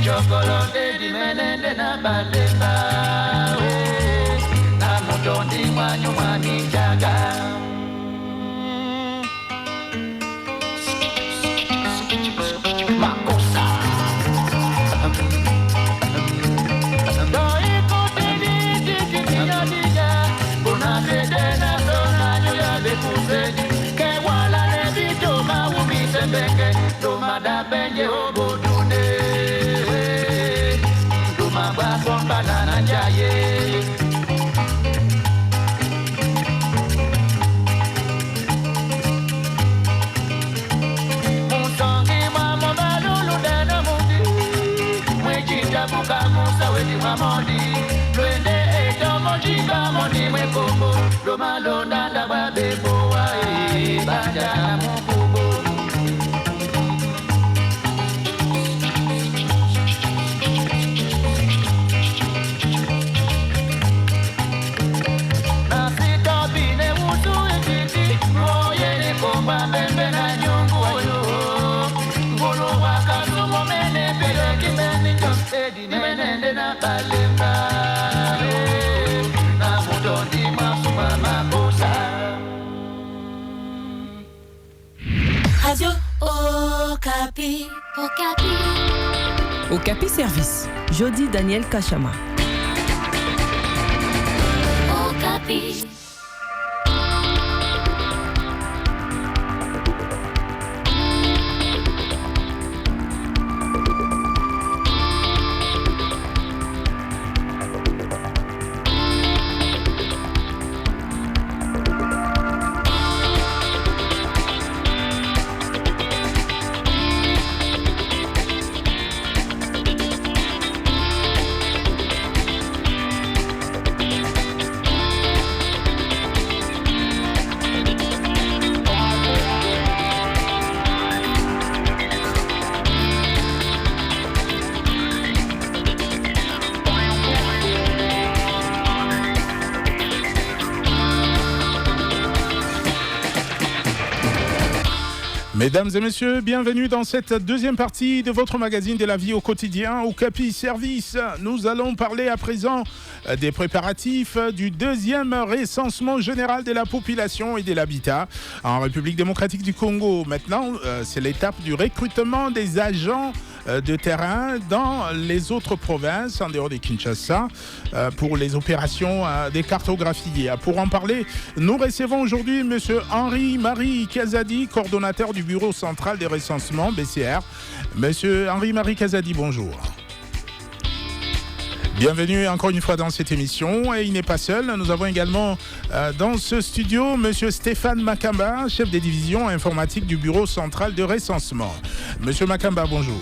chocolate di menende na balemba na motondi mwanyu mwani jaga makosa doi kotini titinya dija bona bedena dona nyoya bekuzeni ke wala ne bito mawumi sembeke do madabenje obodune do mabwa banana jaye Mukamusa wedi mamoni Lwende eto mojiba moni mwekombo Roma londa la wabebo wa banja mukubo Nasita bine utu etiti Moye ni komba mbembe na nyungu wayo Ngolo wakazu momene pele kimeni Edi menende na balemba na mudondi masuma makosa Radio Okapi. Okapi Service. Jody Daniel Kachama. Okapi. Mesdames et messieurs, bienvenue dans cette deuxième partie de votre magazine de la vie au quotidien, Okapi Service. Nous allons parler à présent des préparatifs du deuxième recensement général de la population et de l'habitat en République démocratique du Congo. Maintenant, c'est l'étape du recrutement des agents de terrain dans les autres provinces, en dehors de Kinshasa, pour les opérations des cartographies. Pour en parler, nous recevons aujourd'hui M. Henri-Marie Kazadi, coordonnateur du Bureau central des recensements, BCR. M. Henri-Marie Kazadi, bonjour. Bienvenue encore une fois dans cette émission. Et il n'est pas seul. Nous avons également dans ce studio M. Stéphane Makamba, chef des divisions informatiques du Bureau central de recensement. M. Makamba, bonjour.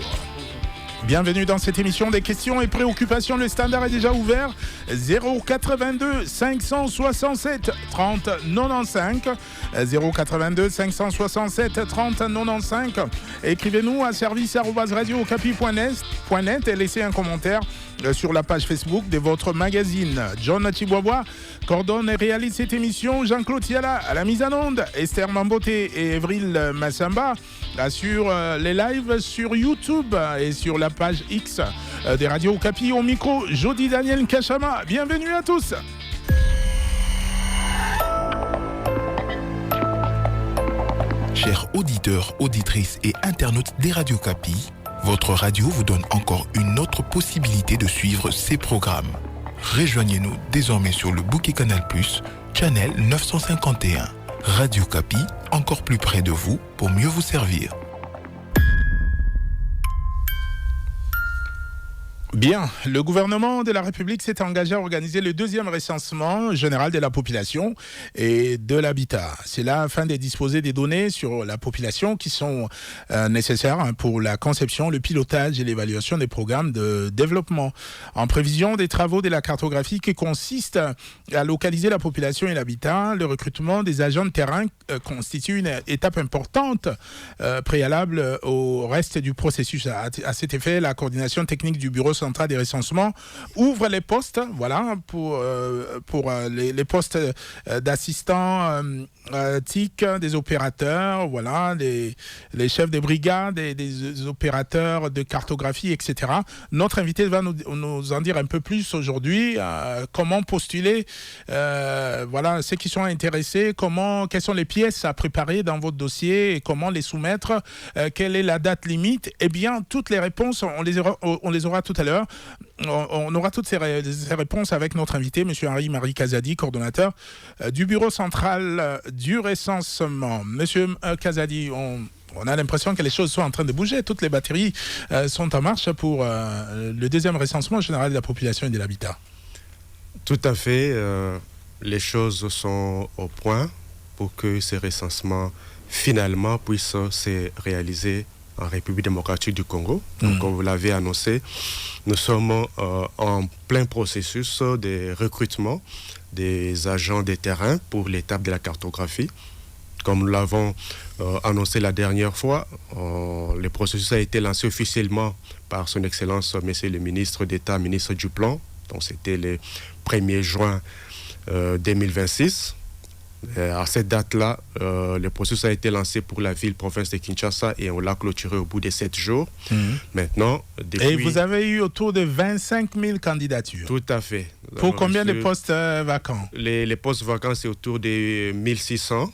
Bienvenue dans cette émission des questions et préoccupations. Le standard est déjà ouvert. 082 567 30 95. 082 567 30 95. Écrivez-nous à service@radiookapi.net et laissez un commentaire sur la page Facebook de votre magazine. John Chibois coordonne et réalise cette émission. Jean-Claude Tiala à la mise en onde. Esther Mambote et Evril Massamba assurent les lives sur YouTube et sur la page X des radios Okapi. Au micro, Jody Daniel Kachama. Bienvenue à tous. Chers auditeurs, auditrices et internautes des radios Okapi, votre radio vous donne encore une autre possibilité de suivre ces programmes. Rejoignez-nous désormais sur le bouquet Canal+, channel 951. Radio Okapi, encore plus près de vous pour mieux vous servir. Bien, le gouvernement de la République s'est engagé à organiser le deuxième recensement général de la population et de l'habitat. C'est là afin de disposer des données sur la population qui sont nécessaires pour la conception, le pilotage et l'évaluation des programmes de développement. En prévision des travaux de la cartographie qui consiste à localiser la population et l'habitat, le recrutement des agents de terrain constitue une étape importante préalable au reste du processus. À cet effet, la coordination technique du bureau central central des recensements ouvre les postes, voilà, pour les postes d'assistants TIC, des opérateurs, voilà, les chefs de brigade, des opérateurs de cartographie, etc. Notre invité va nous en dire un peu plus aujourd'hui, comment postuler, voilà, ceux qui sont intéressés, quelles sont les pièces à préparer dans votre dossier et comment les soumettre, quelle est la date limite. Eh bien, toutes les réponses, on les aura tout à l'heure. On aura toutes ces réponses avec notre invité, M. Henri-Marie Kazadi, coordonnateur du bureau central du recensement. Monsieur Kazadi, on a l'impression que les choses sont en train de bouger. Toutes les batteries sont en marche pour le deuxième recensement général de la population et de l'habitat. Tout à fait. Les choses sont au point pour que ces recensements, finalement, puissent se réaliser en République démocratique du Congo. Donc, comme vous l'avez annoncé, nous sommes en plein processus de recrutement des agents de terrain pour l'étape de la cartographie. Comme nous l'avons annoncé la dernière fois, le processus a été lancé officiellement par son Excellence, Monsieur le ministre d'État, ministre du Plan. Donc, c'était le 1er juin 2026. À cette date-là, le processus a été lancé pour la ville-province de Kinshasa et on l'a clôturé au bout de 7 jours. Maintenant, depuis... Et vous avez eu autour de 25 000 candidatures. Tout à fait. Pour combien de postes vacants? Les postes vacants, c'est autour de 1600.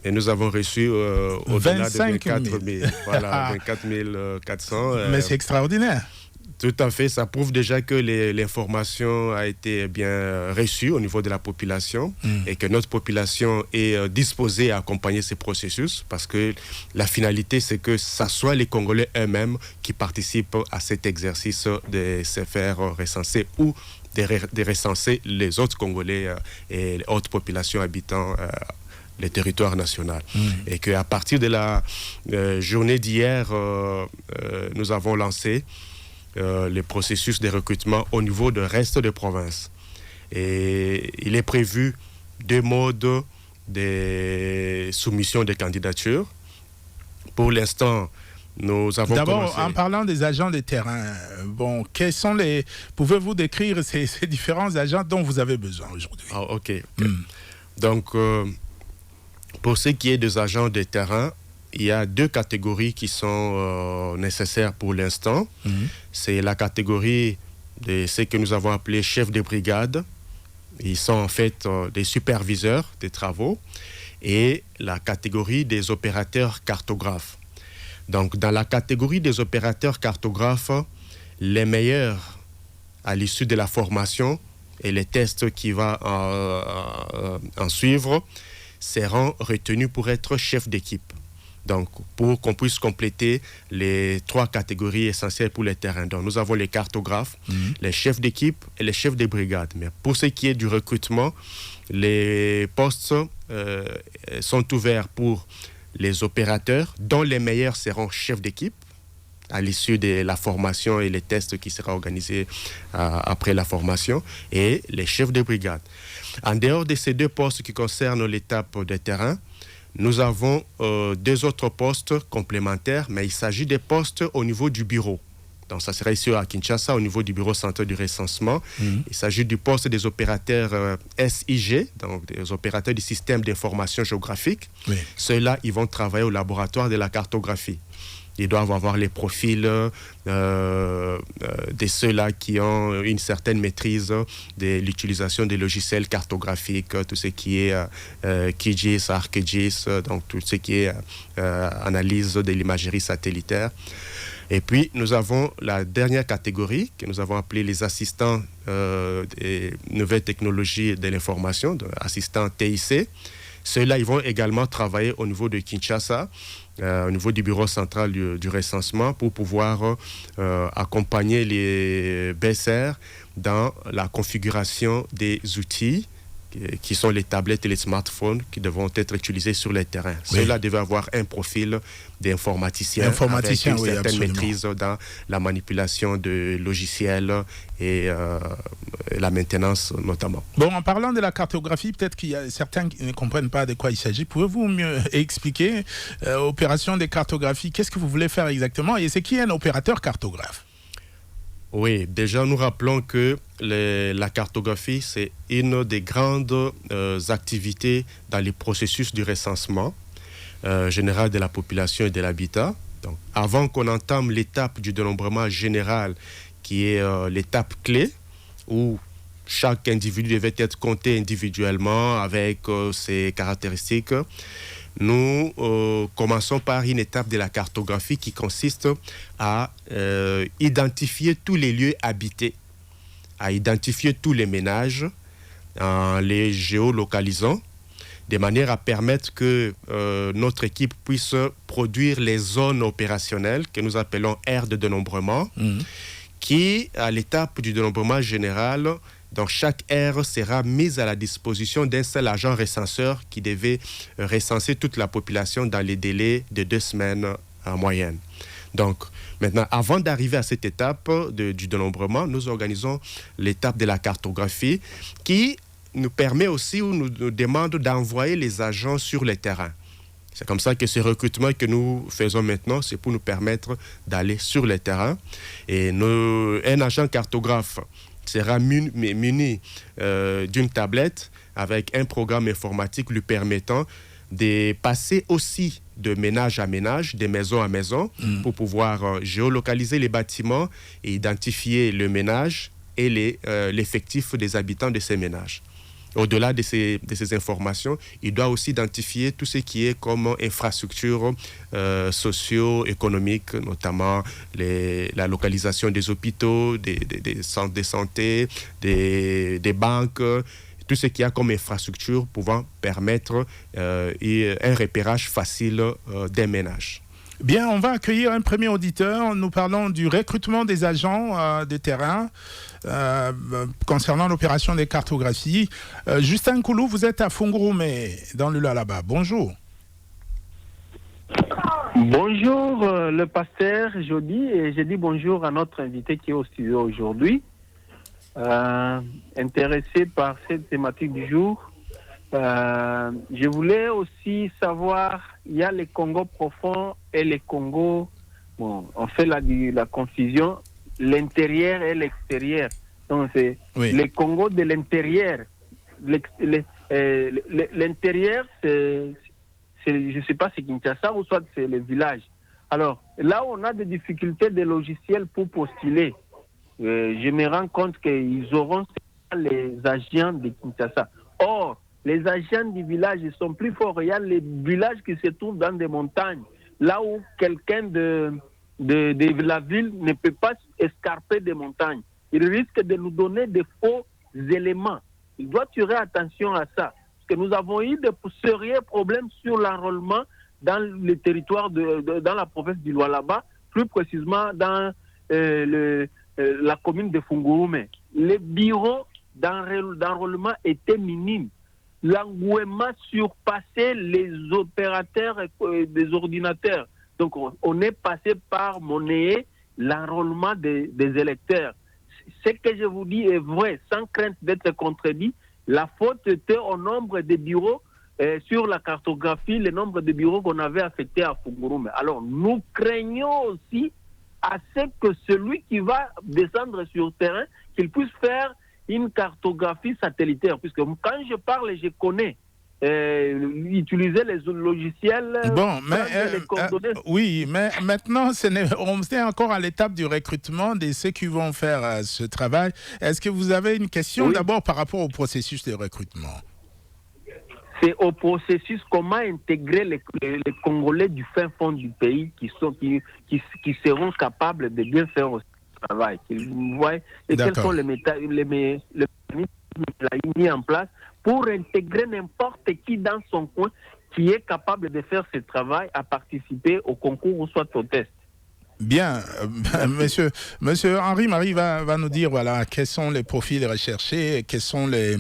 Et nous avons reçu au-delà de 24 000. Voilà, 24 400. Mais c'est extraordinaire. Tout à fait, ça prouve déjà que l'information a été bien reçue au niveau de la population et que notre population est disposée à accompagner ces processus parce que la finalité, c'est que ce soit les Congolais eux-mêmes qui participent à cet exercice de se faire recenser ou de recenser les autres Congolais et les autres populations habitant le territoire national. Et qu'à partir de la journée d'hier, nous avons lancé le processus de recrutement au niveau du reste des provinces. Et il est prévu 2 modes de soumission de candidatures. Pour l'instant, nous avons D'abord, en parlant des agents de terrain, pouvez-vous décrire ces différents agents dont vous avez besoin aujourd'hui? Ok. Donc, pour ce qui est des agents de terrain, il y a 2 catégories qui sont nécessaires pour l'instant. C'est la catégorie de ce que nous avons appelé chefs de brigade. Ils sont en fait des superviseurs des travaux. Et la catégorie des opérateurs cartographes. Donc, dans la catégorie des opérateurs cartographes, les meilleurs à l'issue de la formation et les tests qui vont en suivre seront retenus pour être chefs d'équipe. Donc, pour qu'on puisse compléter les 3 catégories essentielles pour les terrains. Donc, nous avons les cartographes, les chefs d'équipe et les chefs de brigade. Mais pour ce qui est du recrutement, les postes sont ouverts pour les opérateurs, dont les meilleurs seront chefs d'équipe à l'issue de la formation et les tests qui seront organisés après la formation, et les chefs de brigade. En dehors de ces 2 postes qui concernent l'étape des terrains, nous avons 2 autres postes complémentaires, mais il s'agit des postes au niveau du bureau. Donc, ça sera ici à Kinshasa, au niveau du bureau central du recensement. Il s'agit du poste des opérateurs SIG, donc des opérateurs du système d'information géographique. Ceux-là, ils vont travailler au laboratoire de la cartographie. Ils doivent avoir les profils de ceux-là qui ont une certaine maîtrise de l'utilisation des logiciels cartographiques, tout ce qui est QGIS, ArcGIS, donc tout ce qui est analyse de l'imagerie satellitaire. Et puis, nous avons la dernière catégorie que nous avons appelée les assistants des nouvelles technologies de l'information, assistants TIC. Ceux-là, ils vont également travailler au niveau de Kinshasa, au niveau du bureau central du recensement, pour pouvoir accompagner les BSR dans la configuration des outils qui sont les tablettes et les smartphones qui devront être utilisés sur les terrains. Ceux-là devaient avoir un profil d'informaticien avec une certaine maîtrise dans la manipulation de logiciels et la maintenance notamment. Bon, en parlant de la cartographie, peut-être qu'il y a certains qui ne comprennent pas de quoi il s'agit. Pouvez-vous mieux expliquer opération de cartographie? Qu'est-ce que vous voulez faire exactement? Et c'est qui un opérateur cartographe? Oui, déjà nous rappelons que la cartographie, c'est une des grandes activités dans les processus du recensement général de la population et de l'habitat. Donc, avant qu'on entame l'étape du dénombrement général, qui est l'étape clé, où chaque individu devait être compté individuellement avec ses caractéristiques, nous commençons par une étape de la cartographie qui consiste à identifier tous les lieux habités, à identifier tous les ménages en les géolocalisant, de manière à permettre que notre équipe puisse produire les zones opérationnelles que nous appelons aires de dénombrement, qui, à l'étape du dénombrement général, donc chaque aire sera mise à la disposition d'un seul agent recenseur qui devait recenser toute la population dans les délais de 2 semaines en moyenne. Donc, maintenant, avant d'arriver à cette étape du dénombrement, nous organisons l'étape de la cartographie qui nous permet aussi ou nous demande d'envoyer les agents sur le terrain. C'est comme ça que ce recrutement que nous faisons maintenant, c'est pour nous permettre d'aller sur le terrain. Et un agent cartographe sera muni d'une tablette avec un programme informatique lui permettant de passer aussi de ménage à ménage, de maison à maison, pour pouvoir géolocaliser les bâtiments et identifier le ménage et l'effectif des habitants de ces ménages. Au-delà de ces informations, il doit aussi identifier tout ce qui est comme infrastructures socio-économiques, notamment la localisation des hôpitaux, des centres de santé, des banques, tout ce qu'il y a comme infrastructure pouvant permettre un repérage facile des ménages. Bien, on va accueillir un premier auditeur. Nous parlons du recrutement des agents de terrain concernant l'opération des cartographies. Justin Koulou, vous êtes à Fungurume, dans le Lualaba. Bonjour. Bonjour, le pasteur Jody, et je dis bonjour à notre invité qui est au studio aujourd'hui. Intéressé par cette thématique du jour, je voulais aussi savoir, il y a les Congo profonds et les Congo, bon, on fait la confusion, l'intérieur et l'extérieur. Donc c'est les Congo de l'intérieur. L'intérieur, c'est, je ne sais pas, c'est Kinshasa ou soit c'est les villages. Alors là, on a des difficultés de logiciels pour postuler. Je me rends compte qu'ils auront les agents de Kinshasa. Or, les agents du village, ils sont plus forts. Il y a les villages qui se trouvent dans des montagnes, là où quelqu'un de la ville ne peut pas escarper des montagnes. Il risque de nous donner des faux éléments. Il doit tirer attention à ça. Parce que nous avons eu de sérieux problèmes sur l'enrôlement dans le territoire, dans la province du Lualaba, plus précisément dans la commune de Fungurume. Les bureaux d'enrôlement étaient minimes. L'engouement surpassait les opérateurs des ordinateurs. Donc, on est passé par monnaie l'enrôlement des électeurs. Ce que je vous dis est vrai, sans crainte d'être contredit. La faute était au nombre de bureaux sur la cartographie, le nombre de bureaux qu'on avait affectés à Fungurume. Alors, nous craignons aussi à ce que celui qui va descendre sur le terrain, qu'il puisse faire une cartographie satellitaire, puisque quand je parle, je connais utiliser les logiciels. Bon, mais oui, mais maintenant, on est encore à l'étape du recrutement de ceux qui vont faire ce travail. Est-ce que vous avez une question d'abord par rapport au processus de recrutement? C'est au processus, comment intégrer les Congolais du fin fond du pays qui seront capables de bien faire ce travail. Vous voyez, et quels sont les mécanismes mis en place pour intégrer n'importe qui dans son coin qui est capable de faire ce travail à participer au concours ou soit au test. Bien, monsieur Henri-Marie va nous dire quels sont les profils recherchés, quels sont les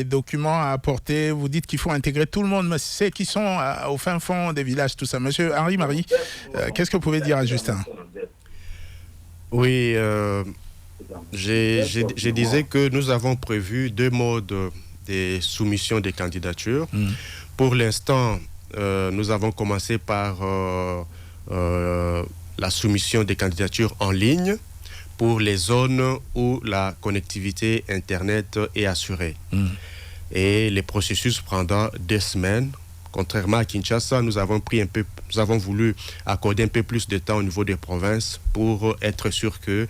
documents à apporter. Vous dites qu'il faut intégrer tout le monde, mais ceux qui sont au fin fond des villages, tout ça. Monsieur Henri-Marie, qu'est-ce que vous pouvez dire à Justin? Oui, je disais que nous avons prévu 2 modes de soumission des candidatures. Pour l'instant, nous avons commencé par la soumission des candidatures en ligne pour les zones où la connectivité Internet est assurée. Et le processus prendra 2 semaines. Contrairement à Kinshasa, nous avons voulu accorder un peu plus de temps au niveau des provinces pour être sûr que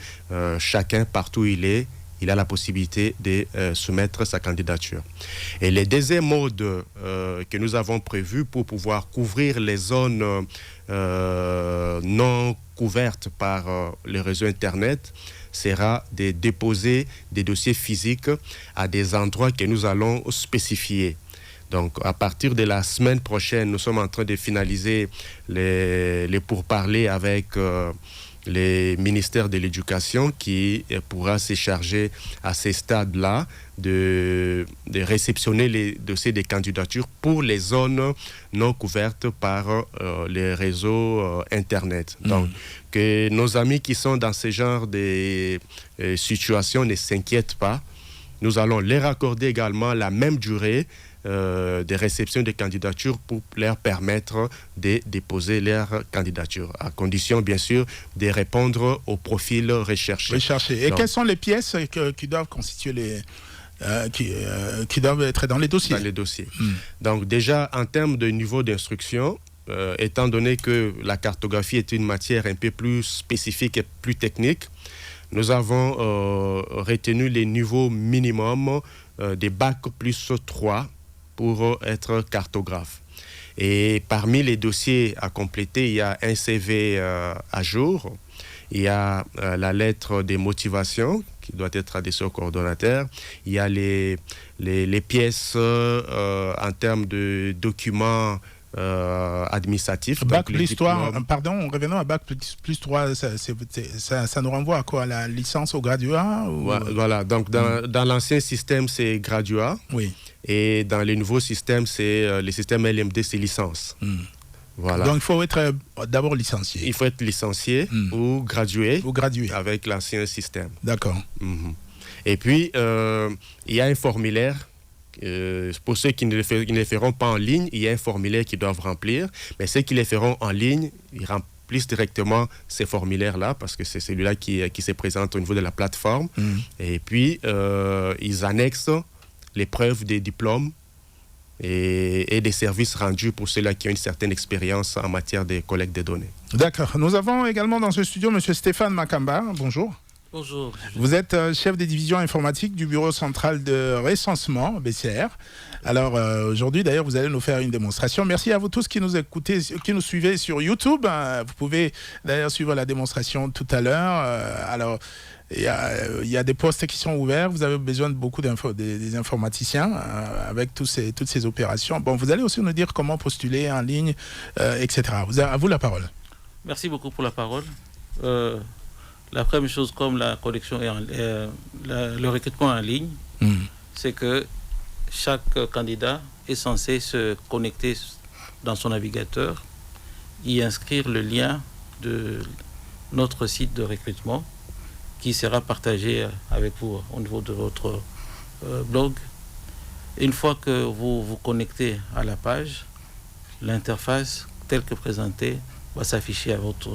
chacun, partout où il a la possibilité de soumettre sa candidature. Et le deuxième mode que nous avons prévu pour pouvoir couvrir les zones non couvertes par le réseau Internet sera de déposer des dossiers physiques à des endroits que nous allons spécifier. Donc, à partir de la semaine prochaine, nous sommes en train de finaliser les pourparlers avec les ministères de l'Éducation qui pourra se charger à ces stades-là de réceptionner les dossiers de candidature pour les zones non couvertes par les réseaux Internet. Donc, que nos amis qui sont dans ce genre de situations ne s'inquiètent pas. Nous allons leur accorder également la même durée de réception des candidatures pour leur permettre de déposer leur candidature, à condition bien sûr de répondre au profil recherché. Et donc, quelles sont les pièces qui doivent constituer qui doivent être dans les dossiers? Dans les dossiers. Donc déjà, en termes de niveau d'instruction, étant donné que la cartographie est une matière un peu plus spécifique et plus technique, nous avons retenu les niveaux minimums des bac plus 3 pour être cartographe. Et parmi les dossiers à compléter, il y a un CV à jour, il y a la lettre de motivation qui doit être adressée au coordonnateur, il y a les pièces en termes de documents administratifs. Bac plus 3, pardon, revenons à Bac plus 3, ça nous renvoie à quoi? La licence au graduat ou... Voilà, donc dans l'ancien système, c'est graduat. Oui. Et dans les nouveaux systèmes, c'est le système LMD, c'est licence. Voilà. Donc il faut être d'abord licencié. Il faut être licencié ou gradué. Ou gradué. Avec l'ancien système. D'accord. Et puis, il y a un formulaire. Pour ceux qui ne le feront pas en ligne, il y a un formulaire qu'ils doivent remplir. Mais ceux qui le feront en ligne, ils remplissent directement ces formulaires-là parce que c'est celui-là qui se présente au niveau de la plateforme. Et puis, ils annexent les preuves des diplômes et des services rendus pour ceux-là qui ont une certaine expérience en matière de collecte de données. D'accord. Nous avons également dans ce studio M. Stéphane Makamba. Bonjour. Bonjour. Vous êtes chef des divisions informatiques du Bureau central de recensement, BCR. Alors aujourd'hui, d'ailleurs, vous allez nous faire une démonstration. Merci à vous tous qui nous écoutez, qui nous suivez sur YouTube. Vous pouvez d'ailleurs suivre la démonstration tout à l'heure. Alors, il y a des postes qui sont ouverts. Vous avez besoin de beaucoup des informaticiens avec toutes ces opérations. Bon, vous allez aussi nous dire comment postuler en ligne, etc. À vous la parole. Merci beaucoup pour la parole. La première chose, comme la connexion et le recrutement en ligne, c'est que chaque candidat est censé se connecter dans son navigateur, y inscrire le lien de notre site de recrutement qui sera partagé avec vous au niveau de votre blog. Une fois que vous vous connectez à la page, l'interface telle que présentée va s'afficher à votre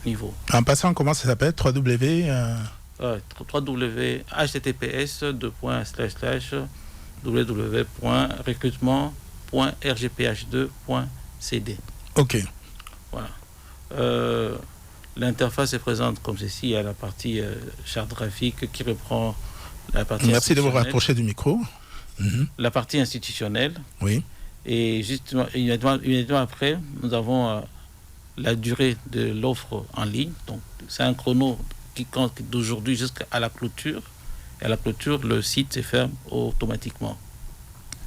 niveau. En passant, comment ça s'appelle? www.https://www.recrutement.rgph2.cd. Ok. Voilà. L'interface est présente comme ceci. Il y a la partie charte graphique qui reprend la partie. Merci de vous rapprocher du micro. La partie institutionnelle. Oui. Et justement, immédiatement après, nous avons la durée de l'offre en ligne. Donc, c'est un chrono qui compte d'aujourd'hui jusqu'à la clôture. Et à la clôture, le site se ferme automatiquement.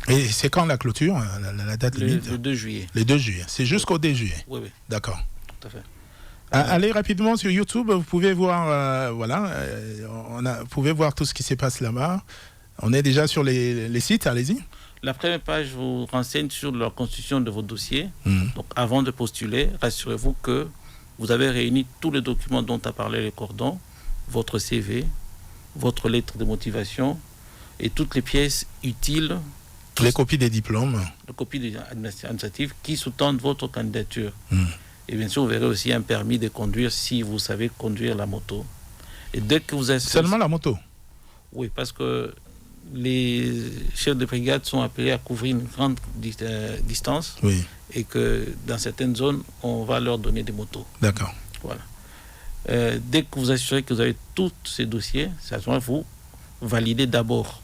Et c'est quand la clôture, la date limite? Le 2 juillet. Le 2 juillet. C'est jusqu'au 2 juillet? Oui, oui. D'accord. Tout à fait. Allez rapidement sur YouTube, vous pouvez voir, vous pouvez voir tout ce qui se passe là-bas. On est déjà sur les sites, allez-y. La première page vous renseigne sur la constitution de vos dossiers. Donc, avant de postuler, rassurez-vous que vous avez réuni tous les documents dont a parlé le cordon, votre CV, votre lettre de motivation et toutes les pièces utiles. Les copies des diplômes. Les copies administratives qui sous-tendent votre candidature. Et bien sûr, vous verrez aussi un permis de conduire si vous savez conduire la moto. Et dès que vous êtes... Seulement la moto? Oui, parce que les chefs de brigade sont appelés à couvrir une grande distance. Oui. Et que dans certaines zones, on va leur donner des motos. D'accord. Voilà. Dès que vous assurez que vous avez tous ces dossiers, c'est à ce moment-là vous validez d'abord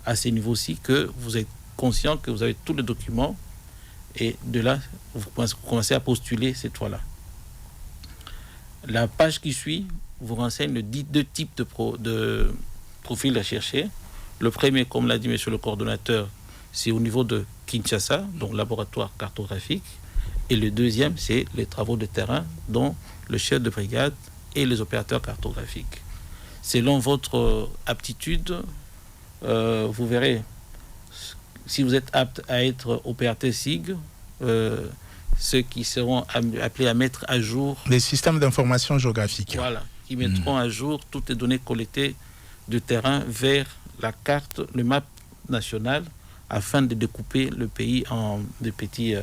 à ces niveaux-ci que vous êtes conscient que vous avez tous les documents et de là, vous commencez à postuler cette fois-là. La page qui suit vous renseigne les deux types de profils à chercher. Le premier, comme l'a dit monsieur le coordonnateur, c'est au niveau de Kinshasa, donc laboratoire cartographique. Et le deuxième, c'est les travaux de terrain, dont le chef de brigade et les opérateurs cartographiques. Selon votre aptitude, vous verrez, si vous êtes apte à être opérateur SIG, ceux qui seront appelés à mettre à jour... Les systèmes d'information géographique. Voilà, qui mettront à jour toutes les données collectées de terrain vers la carte, le map national, afin de découper le pays en de petites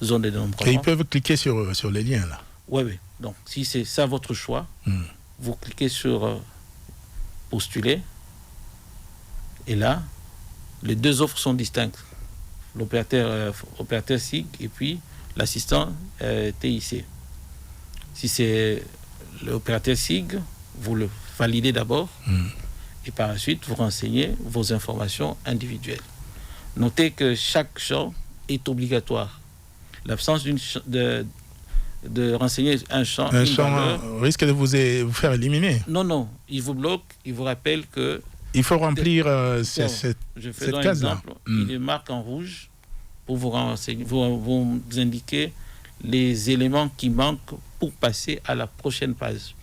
zones de dénombrement. Et ils peuvent cliquer sur les liens, là. Oui, oui. Donc, si c'est ça votre choix, vous cliquez sur postuler. Et là, les deux offres sont distinctes. L'opérateur SIG et puis l'assistant TIC. Si c'est l'opérateur SIG, vous le validez d'abord et par la suite, vous renseignez vos informations individuelles. Notez que chaque champ est obligatoire. L'absence de renseigner un champ risque de vous faire éliminer. Non, il vous bloque, il vous rappelle que il faut remplir cette case-là. Il est marqué en rouge pour vous renseigner, vous indiquer les éléments qui manquent pour passer à la prochaine page.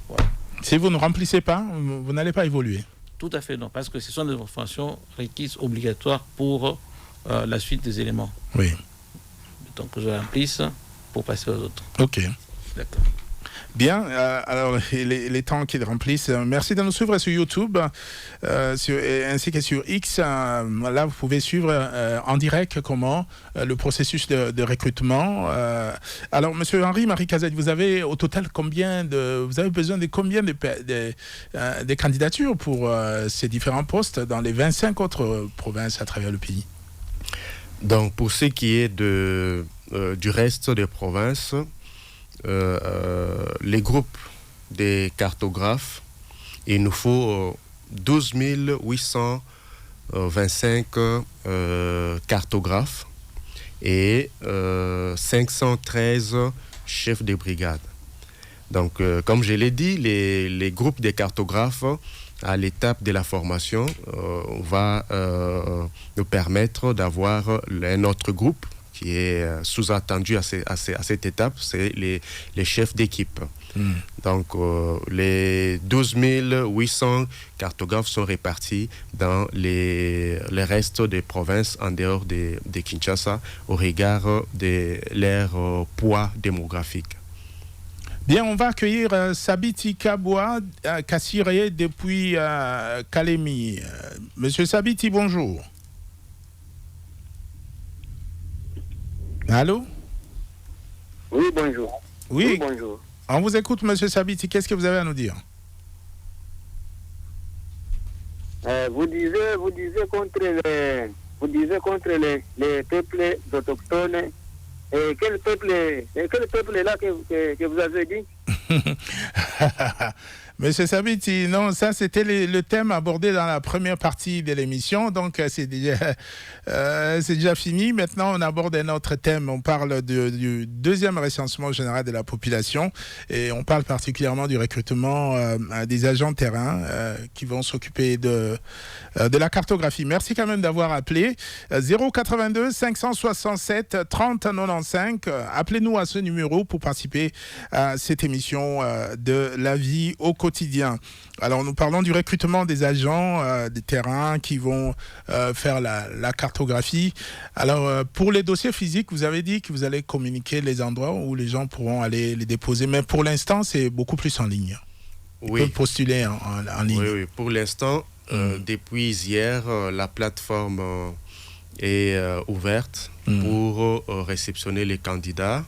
Voilà. Si vous ne remplissez pas, vous n'allez pas évoluer. Tout à fait non, parce que ce sont des informations requises obligatoires pour la suite des éléments. Oui. Donc je remplisse pour passer aux autres. Ok. D'accord. Bien, alors les temps qu'ils remplissent. Merci de nous suivre sur YouTube ainsi que sur X. Là, vous pouvez suivre en direct comment le processus de recrutement. Alors, Monsieur Henri-Marie Cazette, vous avez au total vous avez besoin de combien de candidatures pour ces différents postes dans les 25 autres provinces à travers le pays? Donc, pour ce qui est du reste des provinces, les groupes des cartographes, il nous faut 12 825 cartographes et 513 chefs de brigade. Donc, comme je l'ai dit, les groupes des cartographes, à l'étape de la formation, va nous permettre d'avoir un autre groupe qui est sous-attendu à cette étape, c'est les chefs d'équipe. Donc, les 12 800 cartographes sont répartis dans les restes des provinces en dehors de Kinshasa au regard de leur poids démographique. Bien, on va accueillir Sabiti Kaboua Kassiré depuis Kalemi. Monsieur Sabiti, bonjour. Allô? Oui, bonjour. Oui, bonjour. On vous écoute, Monsieur Sabiti. Qu'est-ce que vous avez à nous dire? Vous disiez contre les peuples autochtones. Et quel peuple est là que vous avez dit? Monsieur Sabiti, non, ça c'était le thème abordé dans la première partie de l'émission, donc c'est déjà fini. Maintenant, on aborde un autre thème. On parle du deuxième recensement général de la population et on parle particulièrement du recrutement des agents de terrain qui vont s'occuper de la cartographie. Merci quand même d'avoir appelé. 082 567 30 95. Appelez-nous à ce numéro pour participer à cette émission de la vie au quotidien. Alors, nous parlons du recrutement des agents des terrains qui vont faire la cartographie. Alors, pour les dossiers physiques, vous avez dit que vous allez communiquer les endroits où les gens pourront aller les déposer. Mais pour l'instant, c'est beaucoup plus en ligne. Ils peuvent postuler en ligne. Oui. Pour l'instant, depuis hier, la plateforme est ouverte pour réceptionner les candidats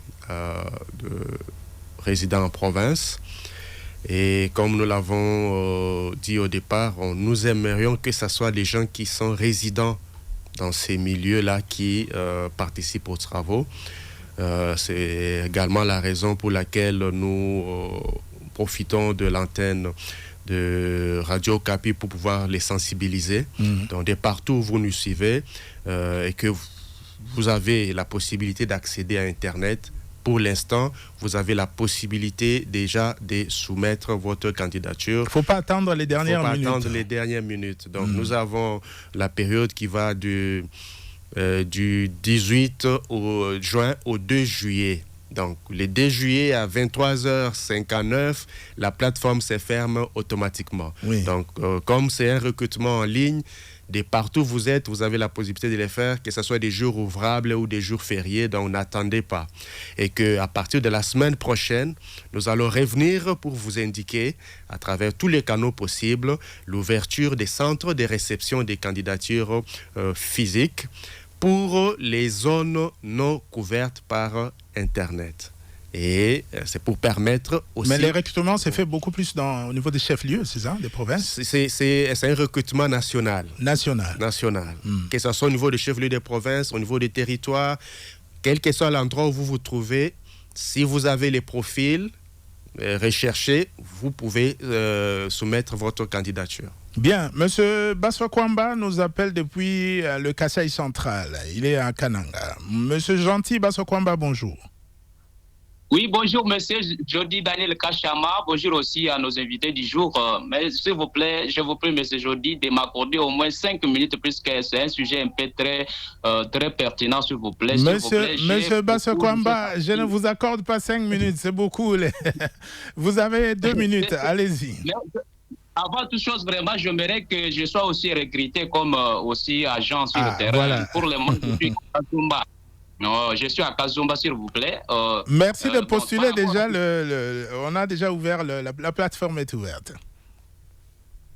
résidents en province. Et comme nous l'avons dit au départ, nous aimerions que ce soit des gens qui sont résidents dans ces milieux-là qui participent aux travaux. C'est également la raison pour laquelle nous profitons de l'antenne de Radio Okapi pour pouvoir les sensibiliser. Donc, de partout où vous nous suivez et que vous avez la possibilité d'accéder à Internet, pour l'instant, vous avez la possibilité déjà de soumettre votre candidature. Il ne faut pas attendre les dernières minutes. Donc, nous avons la période qui va du 18 juin au 2 juillet. Donc, le 2 juillet à 23h59, la plateforme se ferme automatiquement. Oui. Donc, comme c'est un recrutement en ligne, de partout où vous êtes, vous avez la possibilité de les faire, que ce soit des jours ouvrables ou des jours fériés, donc n'attendez pas. Et qu'à partir de la semaine prochaine, nous allons revenir pour vous indiquer, à travers tous les canaux possibles, l'ouverture des centres de réception des candidatures physiques pour les zones non couvertes par Internet. Et c'est pour permettre aussi... Mais les recrutements, c'est fait beaucoup plus au niveau des chefs-lieux, c'est ça, des provinces? C'est un recrutement national. National. Que ce soit au niveau des chefs-lieux des provinces, au niveau des territoires, quel que soit l'endroit où vous vous trouvez, si vous avez les profils recherchés, vous pouvez soumettre votre candidature. Bien, M. Basso-Kwamba nous appelle depuis le Kasaï central. Il est à Kananga. M. Gentil Basso-Kwamba, bonjour. Oui, bonjour, monsieur Jody Daniel Kachama. Bonjour aussi à nos invités du jour. Mais s'il vous plaît, je vous prie, monsieur Jody, de m'accorder au moins 5 minutes, puisque c'est un sujet un peu très pertinent, s'il vous plaît. Monsieur Basso-Kwamba, je ne vous accorde pas 5 minutes, c'est beaucoup. Vous avez 2 minutes, allez-y. Avant toute chose, vraiment, j'aimerais que je sois aussi recruté comme aussi agent sur le terrain. Voilà. Pour le moment, je suis à Kazumba. Non, je suis à Kazumba, s'il vous plaît. Merci de postuler déjà. On a déjà ouvert, la plateforme est ouverte.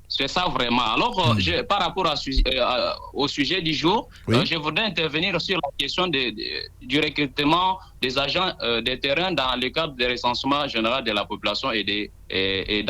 C'est ça vraiment. Alors, par rapport au sujet du jour, je voudrais intervenir sur la question du recrutement des agents de terrain dans le cadre du recensement général de la population et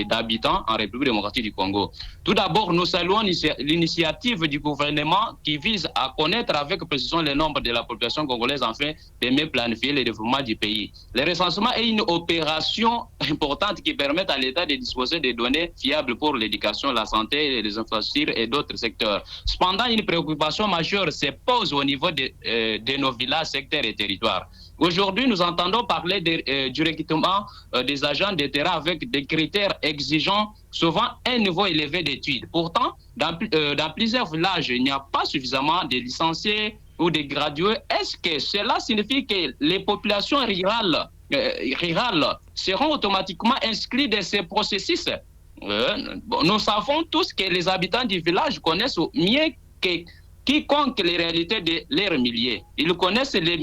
d'habitants en République démocratique du Congo. Tout d'abord, nous saluons l'initiative du gouvernement qui vise à connaître avec précision le nombre de la population congolaise afin de mieux planifier le développement du pays. Le recensement est une opération importante qui permet à l'État de disposer de données fiables pour l'éducation, la santé, les infrastructures et d'autres secteurs. Cependant, une préoccupation majeure se pose au niveau de nos villages, secteurs et territoires. Aujourd'hui, nous entendons parler du recrutement des agents de terrain avec des critères exigeants, souvent un niveau élevé d'études. Pourtant, dans plusieurs villages, il n'y a pas suffisamment de licenciés ou de gradués. Est-ce que cela signifie que les populations rurales seront automatiquement inscrites dans ces processus? Nous savons tous que les habitants du village connaissent mieux que quiconque les réalités de leur milieu. Ils connaissent les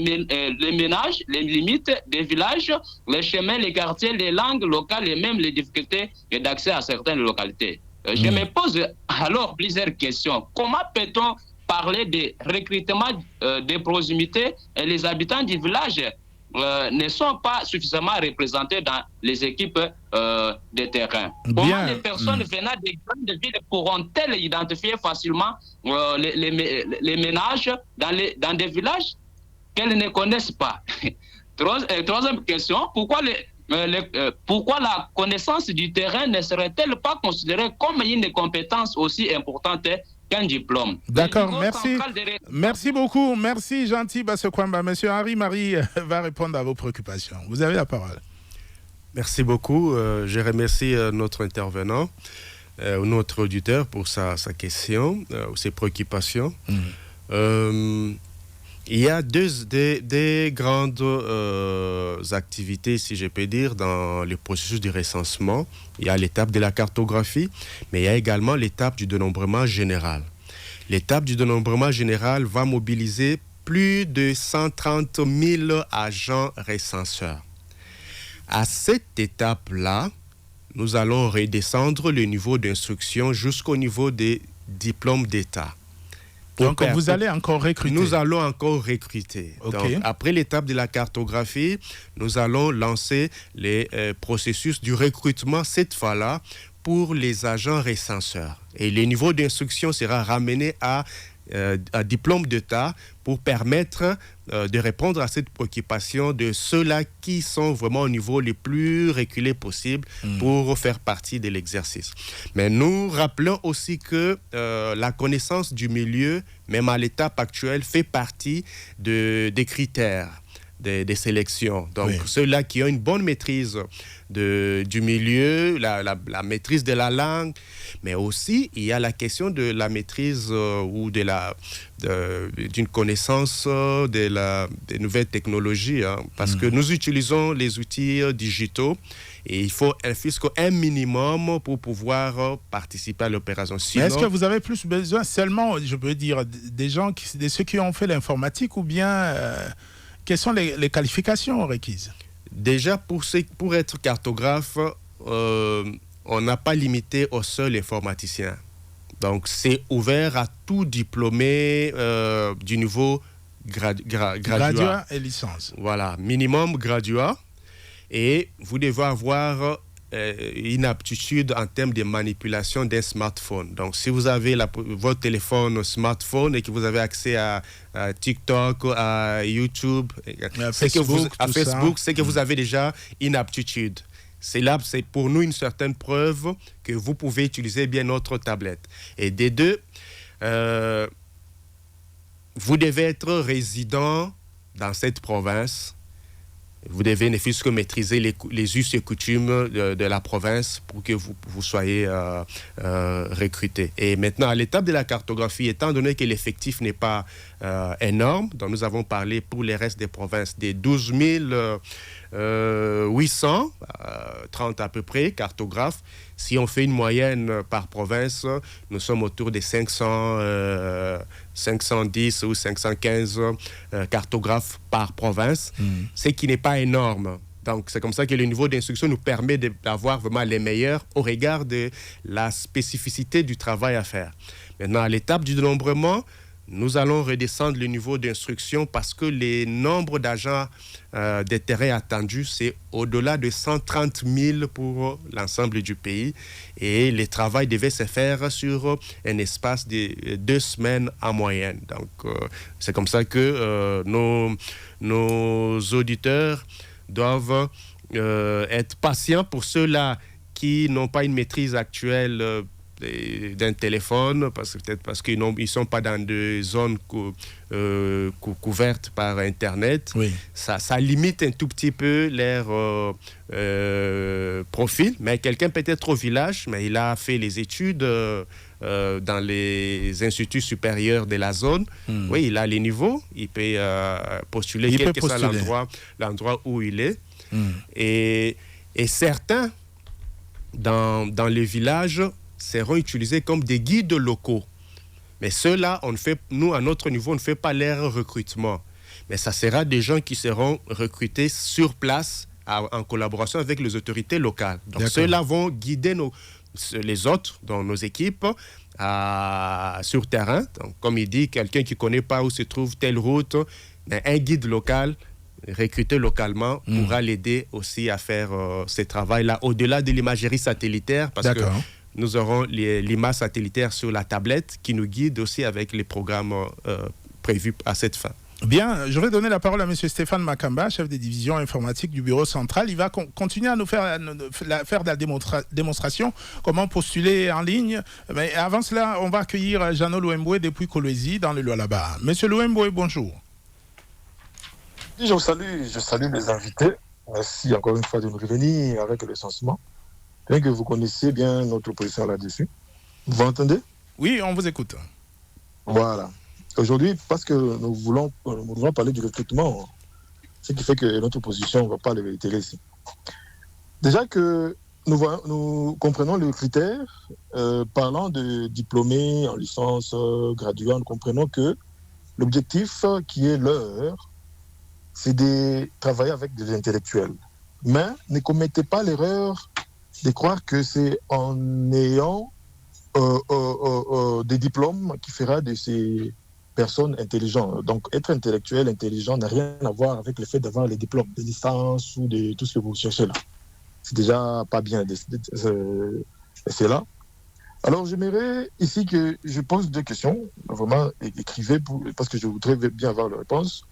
ménages, les limites des villages, les chemins, les quartiers, les langues locales et même les difficultés d'accès à certaines localités. Je me pose alors plusieurs questions. Comment peut-on parler de recrutement de proximité et les habitants du village ne sont pas suffisamment représentés dans les équipes de terrain? Comment les personnes venant des grandes villes pourront-elles identifier facilement les ménages dans des villages qu'elles ne connaissent pas? Troisième question, pourquoi la connaissance du terrain ne serait-elle pas considérée comme une compétence aussi importante qu'un diplôme? D'accord, merci. Merci beaucoup. Merci, Gentil Basso-Kwamba. Monsieur Henri Marie va répondre à vos préoccupations. Vous avez la parole. Merci beaucoup. Je remercie notre intervenant, notre auditeur pour sa question, ses préoccupations. Il y a des grandes activités, si je peux dire, dans le processus de recensement. Il y a l'étape de la cartographie, mais il y a également l'étape du dénombrement général. L'étape du dénombrement général va mobiliser plus de 130 000 agents recenseurs. À cette étape-là, nous allons redescendre le niveau d'instruction jusqu'au niveau des diplômes d'État. Donc, vous allez encore recruter? Nous allons encore recruter. Okay. Donc, après l'étape de la cartographie, nous allons lancer les processus du recrutement, cette fois-là, pour les agents recenseurs. Et le niveau d'instruction sera ramené à diplôme d'État pour permettre de répondre à cette préoccupation de ceux-là qui sont vraiment au niveau le plus reculé possible pour faire partie de l'exercice. Mais nous rappelons aussi que la connaissance du milieu, même à l'étape actuelle, fait partie des critères des sélections. Donc, ceux-là qui ont une bonne maîtrise du milieu, la maîtrise de la langue, mais aussi, il y a la question de la maîtrise ou d'une connaissance des nouvelles technologies, hein, parce que nous utilisons les outils digitaux et il faut un minimum pour pouvoir participer à l'opération. Sinon, est-ce que vous avez plus besoin seulement, je peux dire, des gens, de ceux qui ont fait l'informatique, ou bien quelles sont les qualifications requises? Déjà, pour être cartographe, on n'a pas limité au seul informaticien. Donc, c'est ouvert à tout diplômé du niveau graduat et licence. Voilà, minimum graduat. Et vous devez avoir une aptitude en termes de manipulation d'un smartphone. Donc, si vous avez votre téléphone smartphone et que vous avez accès à TikTok, à YouTube, à Facebook, c'est que vous avez déjà une aptitude. C'est pour nous une certaine preuve que vous pouvez utiliser bien notre tablette. Et des deux, vous devez être résident dans cette province. Vous devez ne fût-ce que maîtriser les us et coutumes de la province pour que vous soyez recruté. Et maintenant, à l'étape de la cartographie, étant donné que l'effectif n'est pas énorme, donc nous avons parlé pour les restes des provinces des 12 800, 30 à peu près, cartographes. Si on fait une moyenne par province, nous sommes autour des 510 ou 515 cartographes par province, ce qui n'est pas énorme. Donc, c'est comme ça que le niveau d'instruction nous permet d'avoir vraiment les meilleurs au regard de la spécificité du travail à faire. Maintenant, à l'étape du dénombrement, nous allons redescendre le niveau d'instruction parce que le nombre d'agents des terrains attendus, c'est au-delà de 130 000 pour l'ensemble du pays. Et le travail devait se faire sur un espace de 2 semaines en moyenne. Donc, c'est comme ça que nos auditeurs doivent être patients pour ceux-là qui n'ont pas une maîtrise actuelle d'un téléphone, peut-être parce qu'ils ne sont pas dans des zones couvertes par Internet. Oui. Ça limite un tout petit peu leur profil. Mais quelqu'un peut être au village, mais il a fait les études dans les instituts supérieurs de la zone. Oui, il a les niveaux. Il peut postuler, quel que soit l'endroit où il est. Et certains, dans les villages, seront utilisés comme des guides locaux. Mais ceux-là, nous, à notre niveau, on ne fait pas leur recrutement. Mais ça sera des gens qui seront recrutés sur place en collaboration avec les autorités locales. Donc, ceux-là vont guider les autres, dans nos équipes, sur terrain. Donc, comme il dit, quelqu'un qui ne connaît pas où se trouve telle route, un guide local, recruté localement, pourra l'aider aussi à faire ce travail-là, au-delà de l'imagerie satellitaire, parce que nous aurons l'image satellitaire sur la tablette qui nous guide aussi avec les programmes prévus à cette fin. Bien, je vais donner la parole à M. Stéphane Makamba, chef des divisions informatiques du bureau central. Il va continuer à nous faire de la démonstration, comment postuler en ligne. Mais avant cela, on va accueillir Jeannot Louemboué depuis Kolwezi dans le Lualaba. Monsieur Louemboué, bonjour. Je salue les invités. Merci encore une fois de nous revenir avec le recensement. Bien que vous connaissiez bien notre position là-dessus. Vous m'entendez? Oui, on vous écoute. Voilà. Aujourd'hui, parce que nous voulons parler du recrutement, ce qui fait que notre position ne va pas le réitérer ici. Déjà que nous comprenons le critère, parlant de diplômés en licence graduée, nous comprenons que l'objectif qui est leur, c'est de travailler avec des intellectuels. Mais ne commettez pas l'erreur de croire que c'est en ayant des diplômes qui fera de ces personnes intelligentes. Donc, être intellectuel, intelligent n'a rien à voir avec le fait d'avoir les diplômes, des licences ou de tout ce que vous cherchez là. C'est déjà pas bien. C'est là. Alors, j'aimerais ici que je pose 2 questions. Vraiment, écrivez parce que je voudrais bien avoir la réponse.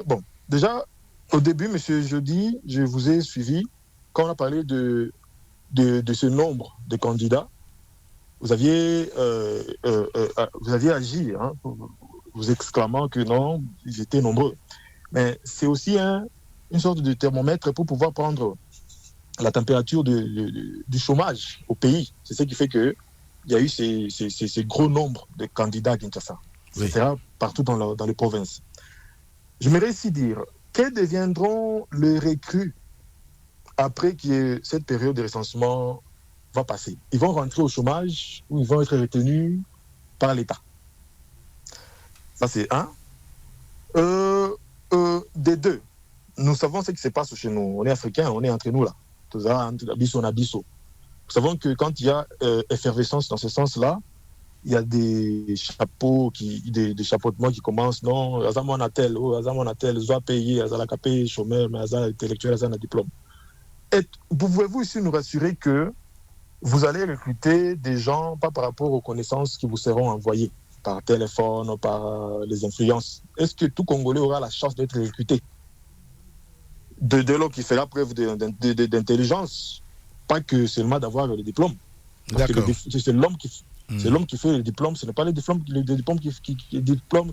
Bon, déjà, au début, monsieur Jody, je vous ai suivi quand on a parlé de ce nombre de candidats. Vous aviez agi, hein, vous exclamant que non, ils étaient nombreux. Mais c'est aussi une sorte de thermomètre pour pouvoir prendre la température du chômage au pays. C'est ce qui fait qu'il y a eu ces gros nombres de candidats à Kinshasa. Oui. C'est partout dans les provinces. J'aimerais ici dire, quels deviendront les recrues après que cette période de recensement va passer? Ils vont rentrer au chômage ou ils vont être retenus par l'État? Ça, c'est un. Des deux, nous savons ce qui se passe chez nous. On est africains, on est entre nous là. Tout ça, entre abisso et abisso. Nous savons que quand il y a effervescence dans ce sens-là, il y a des chapeaux, des chapeautements qui commencent. Non, Azamon a tel, Zoa payé, Azala capé, chômeur, mais Azala intellectuel, Azala diplôme. Pouvez-vous ici nous rassurer que vous allez recruter des gens, pas par rapport aux connaissances qui vous seront envoyées par téléphone ou par les influences? Est-ce que tout Congolais aura la chance d'être recruté de l'homme qui fera preuve d'intelligence, pas que seulement d'avoir le diplôme? D'accord. C'est l'homme qui fait le diplôme, ce n'est pas les diplômes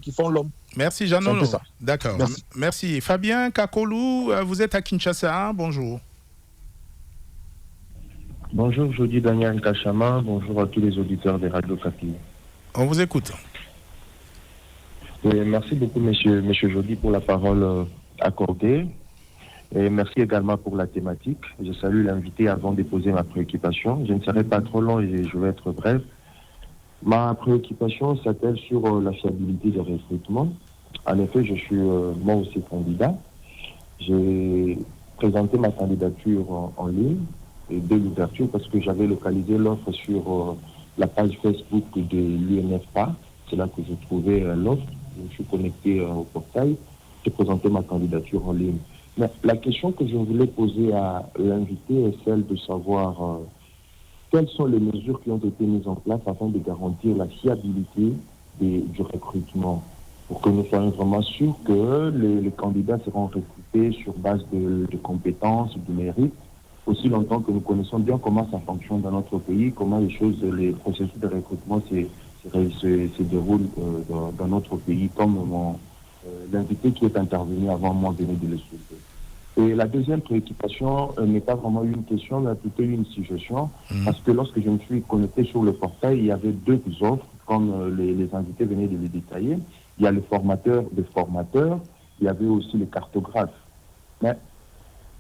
qui font l'homme. Merci Jeannot. D'accord. Merci. Fabien Kakolou, vous êtes à Kinshasa, bonjour. Bonjour, je dis Daniel Kachama. Bonjour à tous les auditeurs de Radio Kapi. On vous écoute. Oui, merci beaucoup, monsieur Jody, pour la parole accordée. Et merci également pour la thématique. Je salue l'invité avant de poser ma préoccupation. Je ne serai pas trop long et je vais être bref. Ma préoccupation s'attelle sur la fiabilité des recrutements. En effet, je suis moi aussi candidat. J'ai présenté ma candidature en ligne et de l'ouverture parce que j'avais localisé l'offre sur la page Facebook de l'UNFPA. C'est là que j'ai trouvé l'offre. Je suis connecté au portail. J'ai présenté ma candidature en ligne. Mais la question que je voulais poser à l'invité est celle de savoir quelles sont les mesures qui ont été mises en place afin de garantir la fiabilité du recrutement pour que nous soyons vraiment sûrs que les candidats seront recrutés sur base de compétences, de mérite, aussi longtemps que nous connaissons bien comment ça fonctionne dans notre pays, comment les processus de recrutement se déroulent dans notre pays, comme l'invité qui est intervenu avant moi venait de le soulever. Et la deuxième préoccupation n'est pas vraiment une question, mais plutôt une suggestion, parce que lorsque je me suis connecté sur le portail, il y avait 2 offres, comme les invités venaient de les détailler. Il y a le formateur des formateurs, il y avait aussi le cartographe. Mais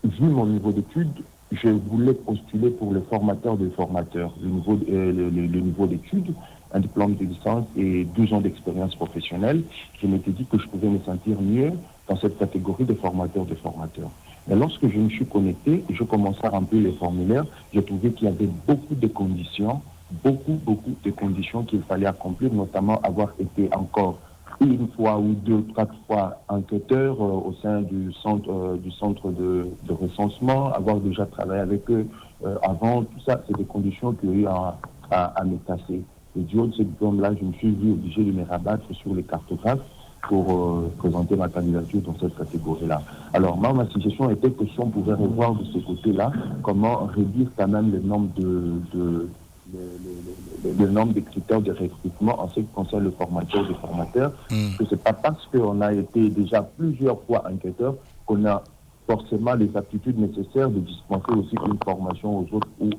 vu mon niveau d'études, je voulais postuler pour le formateur des formateurs, le niveau d'études, un diplôme de licence et 12 ans d'expérience professionnelle. Je m'étais dit que je pouvais me sentir mieux dans cette catégorie de formateurs de formateurs. Mais lorsque je me suis connecté et je commençais à remplir les formulaires, j'ai trouvé qu'il y avait beaucoup de conditions qu'il fallait accomplir, notamment avoir été encore une fois ou 2 ou 4 fois enquêteur au sein du centre de recensement, avoir déjà travaillé avec eux avant, tout ça, c'est des conditions qui ont eu à me tasser. Et du haut de ce diplôme-là, je me suis vu obligé de me rabattre sur les cartographes pour présenter ma candidature dans cette catégorie-là. Alors, moi, ma suggestion était que si on pouvait revoir de ce côté-là, comment réduire quand même le nombre le nombre de critères de recrutement en ce qui concerne le formateur des formateurs. Que c'est pas parce qu'on a été déjà plusieurs fois enquêteur qu'on a forcément les aptitudes nécessaires de dispenser aussi une formation aux autres ou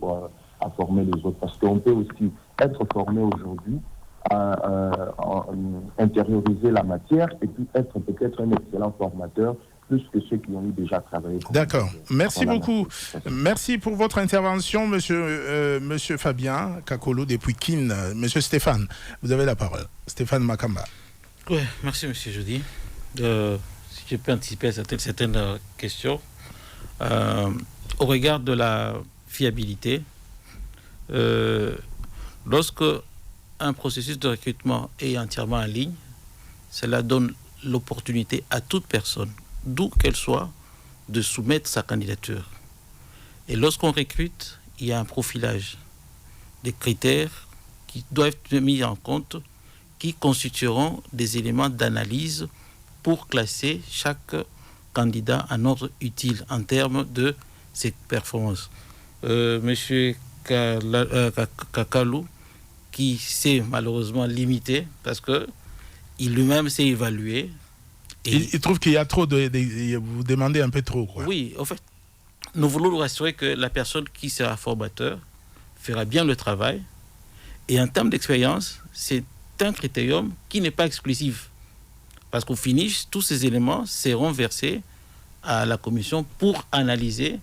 à former les autres. Parce qu'on peut aussi être formé aujourd'hui, intérioriser la matière et puis être peut-être un excellent formateur plus que ceux qui ont eu déjà travaillé. D'accord. Merci beaucoup. Merci pour votre intervention, monsieur Fabien Kakolo depuis Kin. Monsieur Stéphane, vous avez la parole. Stéphane Makamba. Oui, merci, monsieur Jody. Si je peux anticiper à certaines questions. Au regard de la fiabilité, lorsque un processus de recrutement est entièrement en ligne, cela donne l'opportunité à toute personne, d'où qu'elle soit, de soumettre sa candidature. Et lorsqu'on recrute, il y a un profilage, des critères qui doivent être mis en compte, qui constitueront des éléments d'analyse pour classer chaque candidat en ordre utile en termes de ses performances. Monsieur Kakalou, qui s'est malheureusement limité parce que il lui-même s'est évalué. Et il trouve qu'il y a trop vous demandez un peu trop, quoi. Oui, en fait, nous voulons nous rassurer que la personne qui sera formateur fera bien le travail. Et en termes d'expérience, c'est un critérium qui n'est pas exclusif. Parce qu'au finish, tous ces éléments seront versés à la commission pour analyser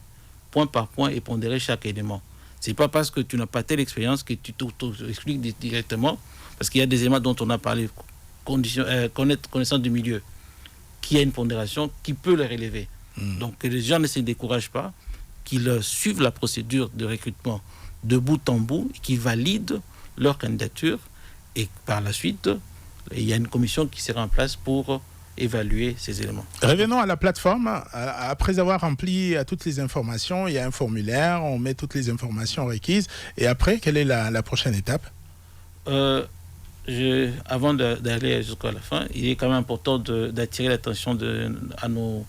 point par point et pondérer chaque élément. Ce n'est pas parce que tu n'as pas telle expérience que tu t'expliques directement, parce qu'il y a des éléments dont on a parlé, connaissance du milieu, qui a une pondération qui peut les relever. Donc que les gens ne se découragent pas, qu'ils suivent la procédure de recrutement de bout en bout, qu'ils valident leur candidature, et par la suite, il y a une commission qui sera en place pour évaluer ces éléments. Revenons à la plateforme. Après avoir rempli toutes les informations, il y a un formulaire, on met toutes les informations requises. Et après, quelle est la prochaine étape? Avant d'aller jusqu'à la fin, il est quand même important d'attirer l'attention à nos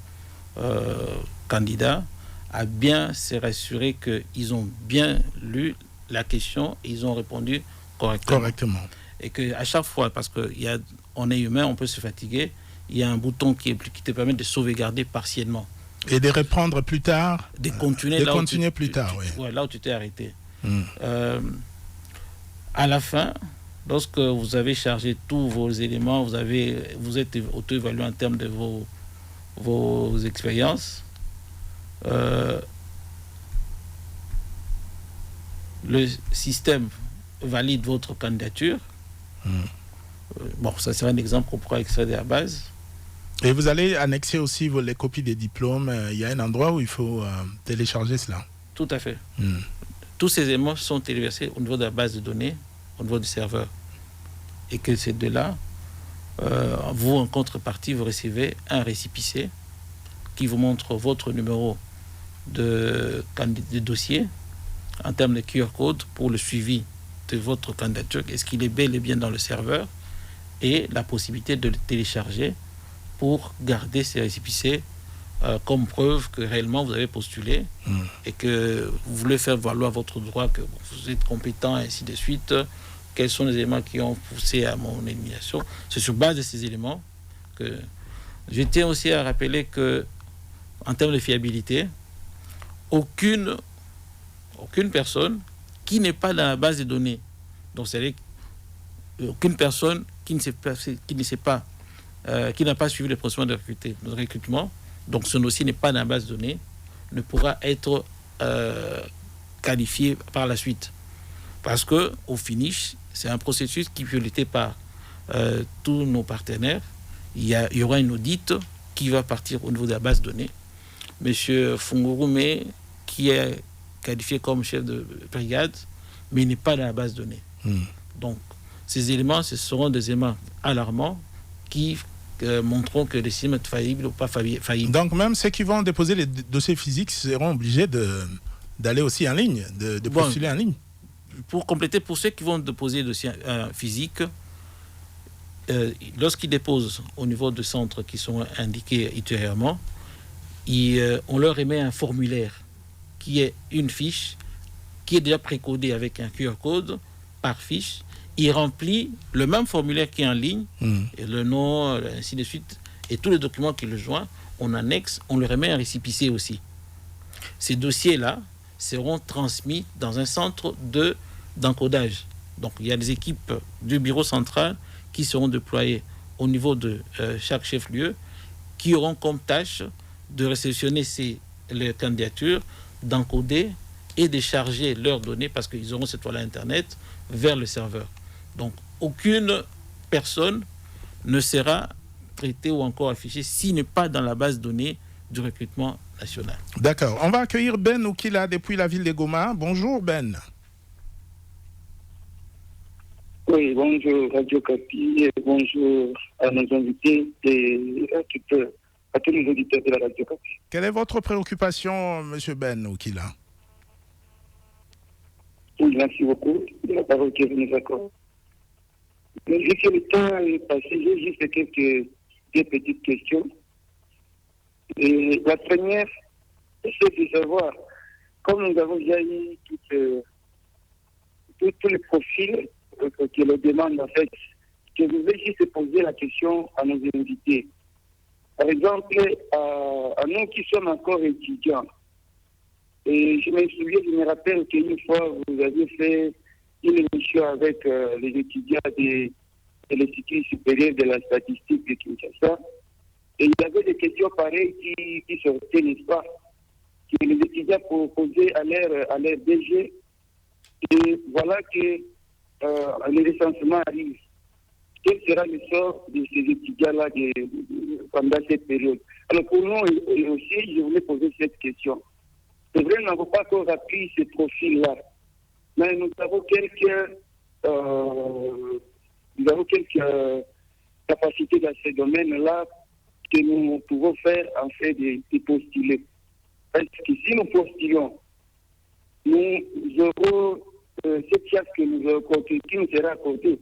candidats, à bien se rassurer qu'ils ont bien lu la question et ils ont répondu correctement. Et qu'à chaque fois, parce qu'on est humain, on peut se fatiguer, il y a un bouton qui te permet de sauvegarder partiellement. Et de reprendre plus tard. De continuer, plus tard, oui. Ouais, là où tu t'es arrêté. À la fin, lorsque vous avez chargé tous vos éléments, vous êtes auto-évalué en termes de vos expériences. Le système valide votre candidature. Bon, ça sera un exemple qu'on pourra extraire de la base. Et vous allez annexer aussi les copies des diplômes. Il y a un endroit où il faut télécharger cela. Tout à fait. Tous ces éléments sont téléversés au niveau de la base de données, au niveau du serveur. Et que c'est de là, vous, en contrepartie, vous recevez un récépissé qui vous montre votre numéro de dossier en termes de QR code pour le suivi de votre candidature. Est-ce qu'il est bel et bien dans le serveur? Et la possibilité de le télécharger pour garder ces récépissés comme preuve que réellement vous avez postulé et que vous voulez faire valoir votre droit, que vous êtes compétent, et ainsi de suite. Quels sont les éléments qui ont poussé à mon élimination? C'est sur base de ces éléments que je tiens aussi à rappeler que, en termes de fiabilité, aucune personne qui n'est pas dans la base de données, donc c'est-à-dire aucune personne qui n'a pas suivi le processus de recrutement, donc son dossier n'est pas dans la base de données, ne pourra être qualifié par la suite. Parce qu'au finish, c'est un processus qui est piloté par tous nos partenaires. Il y aura une audite qui va partir au niveau de la base de données. Monsieur Fungurume, qui est qualifié comme chef de brigade, mais il n'est pas dans la base de données. Donc, ces éléments, ce seront des éléments alarmants qui montreront que le système est faillible ou pas faillible. Donc, même ceux qui vont déposer les dossiers physiques seront obligés d'aller aussi en ligne, de postuler en ligne. Pour compléter, pour ceux qui vont déposer le dossier physique, lorsqu'ils déposent au niveau de centres qui sont indiqués ultérieurement, on leur émet un formulaire qui est une fiche qui est déjà précodée avec un QR code par fiche. Il remplit le même formulaire qui est en ligne, et le nom, ainsi de suite, et tous les documents qui le joignent, on annexe, on leur remet un récépissé aussi. Ces dossiers-là seront transmis dans un centre d'encodage. Donc, il y a des équipes du bureau central qui seront déployées au niveau de chaque chef-lieu, qui auront comme tâche de réceptionner les candidatures, d'encoder et de charger leurs données, parce qu'ils auront cette fois-là Internet, vers le serveur. Donc, aucune personne ne sera traitée ou encore affichée s'il n'est pas dans la base de données du recrutement national. D'accord. On va accueillir Ben Oukila depuis la ville de Goma. Bonjour Ben. Oui, bonjour Radio Capi et bonjour à nos invités et à tous les auditeurs de la Radio Capi. Quelle est votre préoccupation, M. Ben Oukila? Oui, merci beaucoup de la parole que vous nous accordez. Vu que le temps est passé, j'ai juste deux petites questions. Et la première, c'est de savoir, comme nous avons déjà eu tous les profils que le demande en fait, je voulais juste poser la question à nos invités. Par exemple, à nous qui sommes encore étudiants, et je me rappelle qu'une fois, vous aviez fait une émission avec les étudiants de l'Institut supérieur de la statistique de Kinshasa. Et il y avait des questions pareilles qui sortaient, n'est-ce pas, que les étudiants posaient à leur DG. Et voilà que le recensement arrive. Quel sera le sort de ces étudiants-là pendant cette période? Alors pour nous aussi, je voulais poser cette question. C'est vrai, nous n'avons pas encore appris ces profils-là, mais nous avons quelques capacités dans ces domaines-là que nous pouvons faire en fait de postuler. Parce que si nous postulons, nous aurons cette chance que nous avons qui nous sera accordée.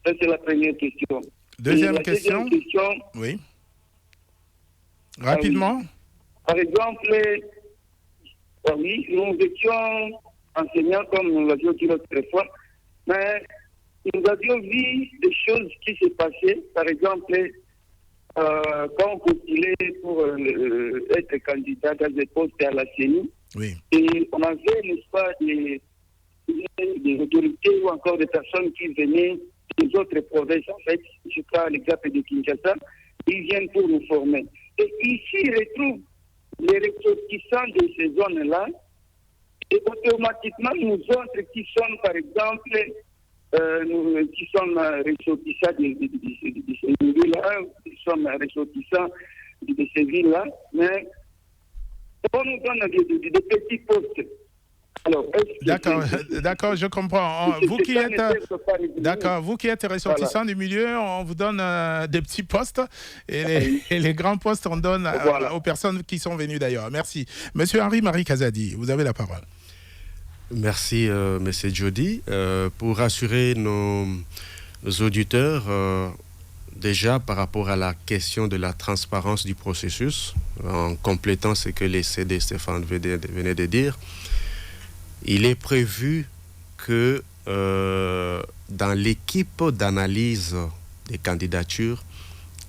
Ça, c'est la première question. Deuxième question. Oui. Rapidement. Par exemple, oui, nous étions enseignants comme nous l'avions dit l'autre fois, mais nous avions vu des choses qui se passaient. Par exemple, quand on postulait pour être candidat dans des postes à la CENI, oui. Et on avait, n'est-ce pas, des autorités ou encore des personnes qui venaient des autres provinces, en fait, je prends l'exemple de Kinshasa, ils viennent pour nous former. Et ici, ils retrouvent les ressortissants de ces zones-là, et automatiquement, nous autres qui sommes, par exemple, qui sommes ressortissants de ces villes-là, qui sommes ressortissants de ces villes-là, mais on nous donne des petits postes. Alors, d'accord, je comprends. Vous qui êtes ressortissant du milieu, on vous donne des petits postes et les grands postes, on donne aux personnes qui sont venues d'ailleurs. Merci. Monsieur Henri-Marie Kazadi, vous avez la parole. Merci, Monsieur Jody. Pour rassurer nos auditeurs, déjà par rapport à la question de la transparence du processus, en complétant ce que les CD Stéphane venait de dire, il est prévu que dans l'équipe d'analyse des candidatures,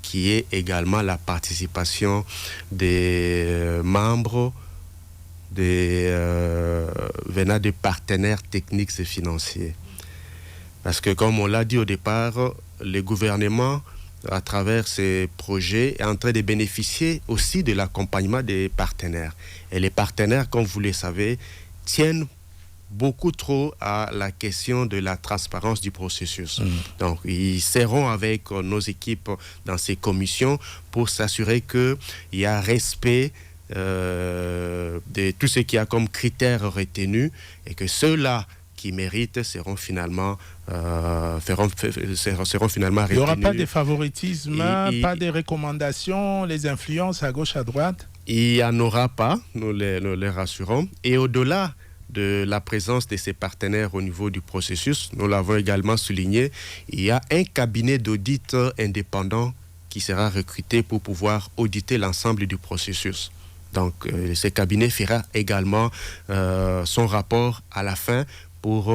qui est également la participation des membres venant de partenaires techniques et financiers. Parce que comme on l'a dit au départ, le gouvernement, à travers ces projets, est en train de bénéficier aussi de l'accompagnement des partenaires. Et les partenaires, comme vous le savez, tiennent beaucoup trop à la question de la transparence du processus. Donc, ils seront avec nos équipes dans ces commissions pour s'assurer qu'il y a respect de tout ce qu'il y a comme critères retenus et que ceux-là qui méritent seront finalement retenus. Il n'y aura pas de favoritisme, pas de recommandations, les influences à gauche, à droite? Il n'y en aura pas, nous les rassurons. Et au-delà de la présence de ces partenaires au niveau du processus, nous l'avons également souligné, il y a un cabinet d'audit indépendant qui sera recruté pour pouvoir auditer l'ensemble du processus. Donc, ce cabinet fera également son rapport à la fin pour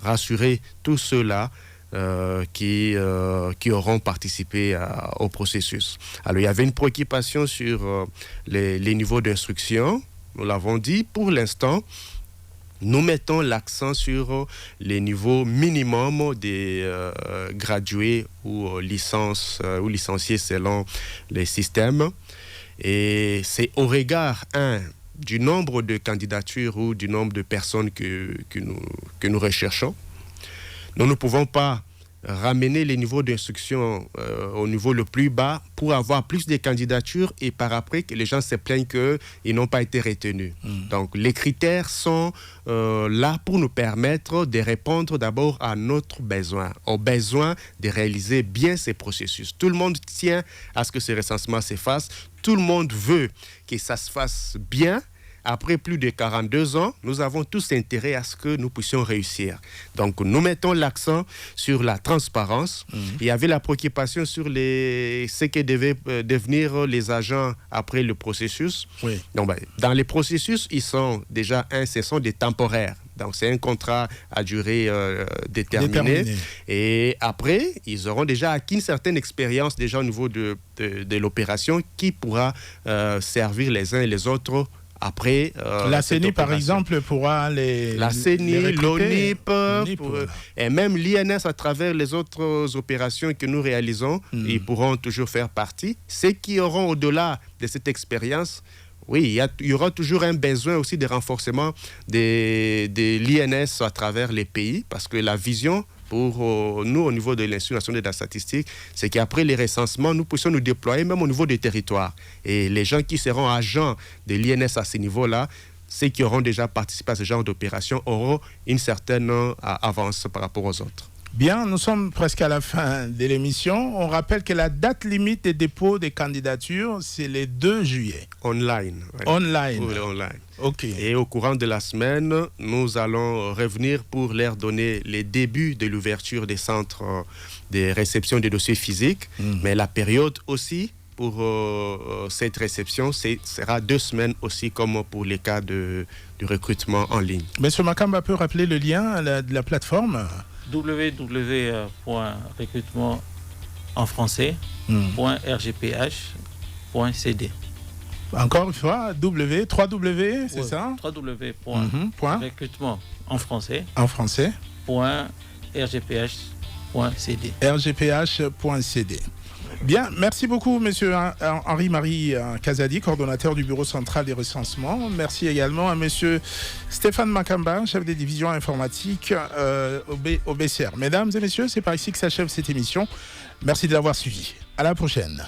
rassurer tous ceux-là qui auront participé au processus. Alors, il y avait une préoccupation sur les niveaux d'instruction. Nous l'avons dit, pour l'instant, nous mettons l'accent sur les niveaux minimums des gradués ou licenciés selon les systèmes. Et c'est au regard, du nombre de candidatures ou du nombre de personnes que nous recherchons. Nous ne pouvons pas ramener les niveaux d'instruction au niveau le plus bas pour avoir plus de candidatures et par après que les gens se plaignent qu'ils n'ont pas été retenus. Donc les critères sont là pour nous permettre de répondre d'abord à notre besoin, au besoin de réaliser bien ces processus. Tout le monde tient à ce que ce recensement se fasse, tout le monde veut que ça se fasse bien. Après plus de 42 ans, nous avons tous intérêt à ce que nous puissions réussir. Donc, nous mettons l'accent sur la transparence. Il y avait la préoccupation sur ce que devaient devenir les agents après le processus. Oui. Donc, dans les processus, ils sont déjà, ce sont des temporaires. Donc, c'est un contrat à durée déterminée. Et après, ils auront déjà acquis une certaine expérience déjà au niveau de l'opération qui pourra servir les uns et les autres. Après, la CENI, par exemple, pourra la CENI, l'ONIP, et même l'INS à travers les autres opérations que nous réalisons, ils pourront toujours faire partie. Ceux qui auront au-delà de cette expérience, oui, il y aura toujours un besoin aussi de renforcement de l'INS à travers les pays, parce que la vision pour nous, au niveau de l'Institut national de la statistique, c'est qu'après les recensements, nous puissions nous déployer même au niveau des territoires. Et les gens qui seront agents de l'INS à ce niveau-là, ceux qui auront déjà participé à ce genre d'opération, auront une certaine avance par rapport aux autres. Bien, nous sommes presque à la fin de l'émission. On rappelle que la date limite des dépôts des candidatures, c'est le 2 juillet. Online. Ouais. Online. Oui, online. OK. Et au courant de la semaine, nous allons revenir pour leur donner les débuts de l'ouverture des centres de réception des dossiers physiques. Mais la période aussi pour cette réception sera 2 semaines aussi, comme pour les cas du recrutement en ligne. Monsieur Makamba peut rappeler le lien de la plateforme www.recrutement en français.rgph.cd. Encore une fois, c'est ça? www.recrutement en français. .rgph.cd. rgph.cd. Bien, merci beaucoup, monsieur Henri-Marie Kazadi, coordonnateur du Bureau central des recensements. Merci également à monsieur Stéphane Makamba, chef des divisions informatiques au BCR. Mesdames et messieurs, c'est par ici que s'achève cette émission. Merci de l'avoir suivi. À la prochaine.